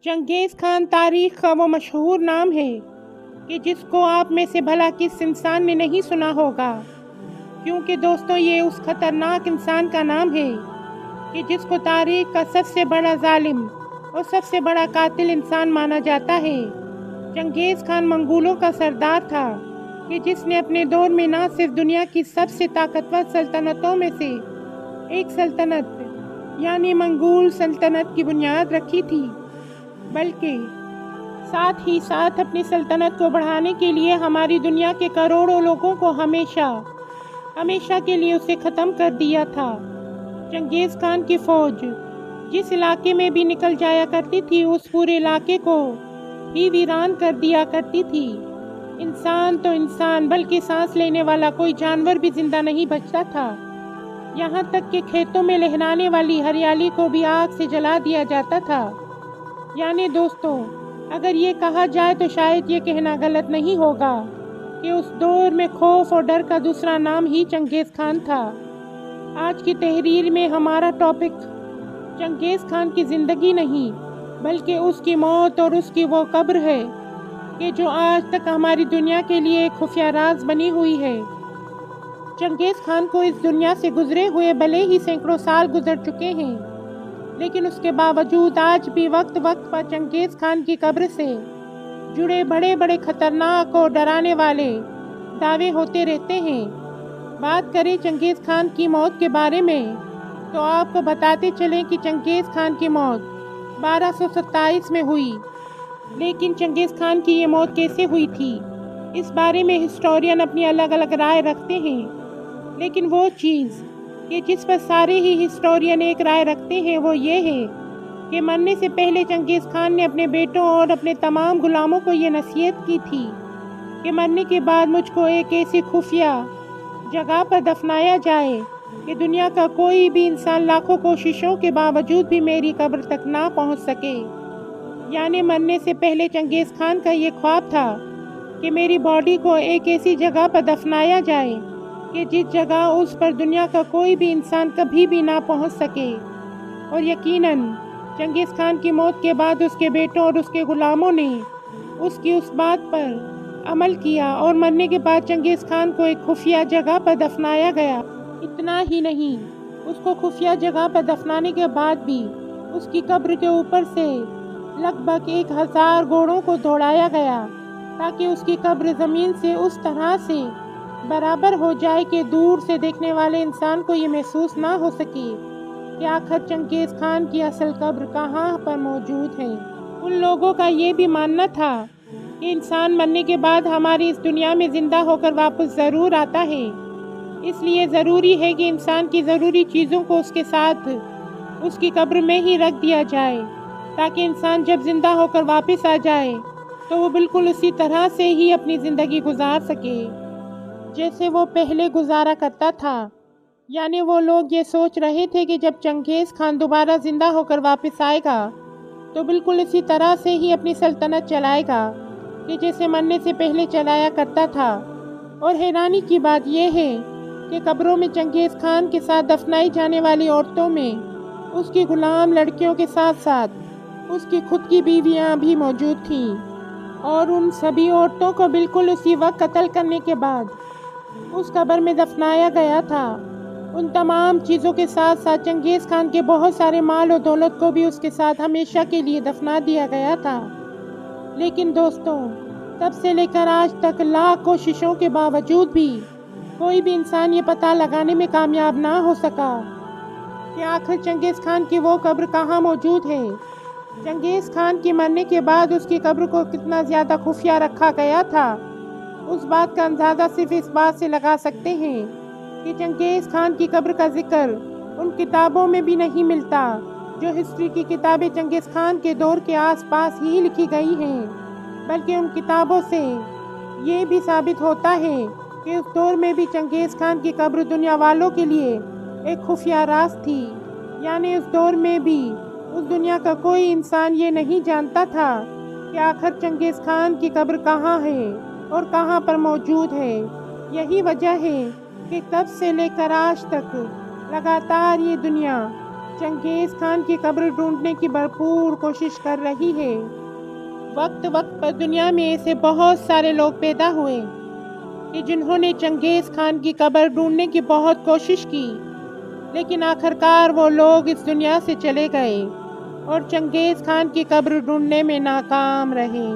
चंगेज़ खान तारीख का वो मशहूर नाम है कि जिसको आप में से भला किस इंसान ने नहीं सुना होगा, क्योंकि दोस्तों ये उस खतरनाक इंसान का नाम है कि जिसको तारीख का सबसे बड़ा जालिम और सबसे बड़ा कातिल इंसान माना जाता है। चंगेज़ खान मंगोलों का सरदार था कि जिसने अपने दौर में न सिर्फ दुनिया की सबसे ताकतवर सल्तनतों में से एक सल्तनत यानी मंगोल सल्तनत की बुनियाद रखी थी, बल्कि साथ ही साथ अपनी सल्तनत को बढ़ाने के लिए हमारी दुनिया के करोड़ों लोगों को हमेशा हमेशा के लिए उसे ख़त्म कर दिया था। चंगेज़ खान की फ़ौज जिस इलाके में भी निकल जाया करती थी, उस पूरे इलाके को ही वीरान कर दिया करती थी। इंसान तो इंसान, बल्कि सांस लेने वाला कोई जानवर भी जिंदा नहीं बचता था। यहाँ तक कि खेतों में लहराने वाली हरियाली को भी आग से जला दिया जाता था। यानी दोस्तों, अगर ये कहा जाए तो शायद ये कहना गलत नहीं होगा कि उस दौर में खौफ और डर का दूसरा नाम ही चंगेज़ खान था। आज की तहरीर में हमारा टॉपिक चंगेज़ खान की ज़िंदगी नहीं, बल्कि उसकी मौत और उसकी वो कब्र है कि जो आज तक हमारी दुनिया के लिए एक खुफिया राज बनी हुई है। चंगेज़ खान को इस दुनिया से गुजरे हुए भले ही सैकड़ों साल गुजर चुके हैं, लेकिन उसके बावजूद आज भी वक्त वक्त पर चंगेज़ खान की कब्र से जुड़े बड़े बड़े खतरनाक और डराने वाले दावे होते रहते हैं। बात करें चंगेज़ खान की मौत के बारे में तो आपको बताते चलें कि चंगेज़ खान की मौत 1227 में हुई। लेकिन चंगेज़ खान की ये मौत कैसे हुई थी, इस बारे में हिस्टोरियन अपनी अलग अलग राय रखते हैं। लेकिन वो चीज़ कि जिस पर सारे ही हिस्टोरियन एक राय रखते हैं वो ये है कि मरने से पहले चंगेज़ खान ने अपने बेटों और अपने तमाम गुलामों को ये नसीहत की थी कि मरने के बाद मुझको एक ऐसी खुफिया जगह पर दफनाया जाए कि दुनिया का कोई भी इंसान लाखों कोशिशों के बावजूद भी मेरी कब्र तक ना पहुंच सके। यानी मरने से पहले चंगेज़ खान का ये ख्वाब था कि मेरी बॉडी को एक ऐसी जगह पर दफनाया जाए कि जिस जगह उस पर दुनिया का कोई भी इंसान कभी भी ना पहुंच सके। और यकीनन चंगेज़ खान की मौत के बाद उसके बेटों और उसके गुलामों ने उसकी उस बात पर अमल किया और मरने के बाद चंगेज़ खान को एक खुफिया जगह पर दफनाया गया। इतना ही नहीं, उसको खुफिया जगह पर दफनाने के बाद भी उसकी कब्र के ऊपर से लगभग 1000 घोड़ों को दौड़ाया गया ताकि उसकी कब्र ज़मीन से उस तरह से बराबर हो जाए कि दूर से देखने वाले इंसान को ये महसूस ना हो सके कि आखिर चंगेज़ खान की असल कब्र कहाँ पर मौजूद है। उन लोगों का ये भी मानना था कि इंसान मरने के बाद हमारी इस दुनिया में ज़िंदा होकर वापस ज़रूर आता है, इसलिए ज़रूरी है कि इंसान की ज़रूरी चीज़ों को उसके साथ उसकी कब्र में ही रख दिया जाए ताकि इंसान जब ज़िंदा होकर वापस आ जाए तो वो बिल्कुल उसी तरह से ही अपनी ज़िंदगी गुजार सके जैसे वो पहले गुजारा करता था। यानी वो लोग ये सोच रहे थे कि जब चंगेज़ खान दोबारा ज़िंदा होकर वापस आएगा तो बिल्कुल इसी तरह से ही अपनी सल्तनत चलाएगा कि जैसे मरने से पहले चलाया करता था। और हैरानी की बात यह है कि कब्रों में चंगेज़ खान के साथ दफनाई जाने वाली औरतों में उसकी गुलाम लड़कियों के साथ साथ उसकी खुद की बीवियां भी मौजूद थीं। और उन सभी औरतों को बिल्कुल उसी वक्त कत्ल करने के बाद उस कब्र में दफनाया गया था। उन तमाम चीज़ों के साथ साथ चंगेज़ खान के बहुत सारे माल और दौलत को भी उसके साथ हमेशा के लिए दफना दिया गया था। लेकिन दोस्तों, तब से लेकर आज तक लाख कोशिशों के बावजूद भी कोई भी इंसान ये पता लगाने में कामयाब ना हो सका कि आखिर चंगेज़ खान की वो कब्र कहाँ मौजूद है। चंगेज़ खान के मरने के बाद उसकी कब्र को कितना ज़्यादा खुफिया रखा गया था, उस बात का अंदाज़ा सिर्फ इस बात से लगा सकते हैं कि चंगेज़ खान की कब्र का जिक्र उन किताबों में भी नहीं मिलता जो हिस्ट्री की किताबें चंगेज़ खान के दौर के आसपास ही लिखी गई हैं, बल्कि उन किताबों से ये भी साबित होता है कि उस दौर में भी चंगेज़ खान की कब्र दुनिया वालों के लिए एक खुफिया राज थी। यानी उस दौर में भी उस दुनिया का कोई इंसान ये नहीं जानता था कि आखिर चंगेज़ खान की कब्र कहाँ है और कहाँ पर मौजूद है। यही वजह है कि तब से लेकर आज तक लगातार ये दुनिया چنگیز خان کی قبر ڈھونڈنے کی بھرپور کوشش کر رہی ہے۔ وقت وقت پر دنیا میں ایسے بہت سارے لوگ پیدا ہوئے کہ جنہوں نے چنگیز خان کی قبر ڈھونڈنے کی بہت کوشش کی، لیکن آخرکار وہ لوگ اس دنیا سے چلے گئے اور چنگیز خان کی قبر ڈھونڈنے میں ناکام رہے۔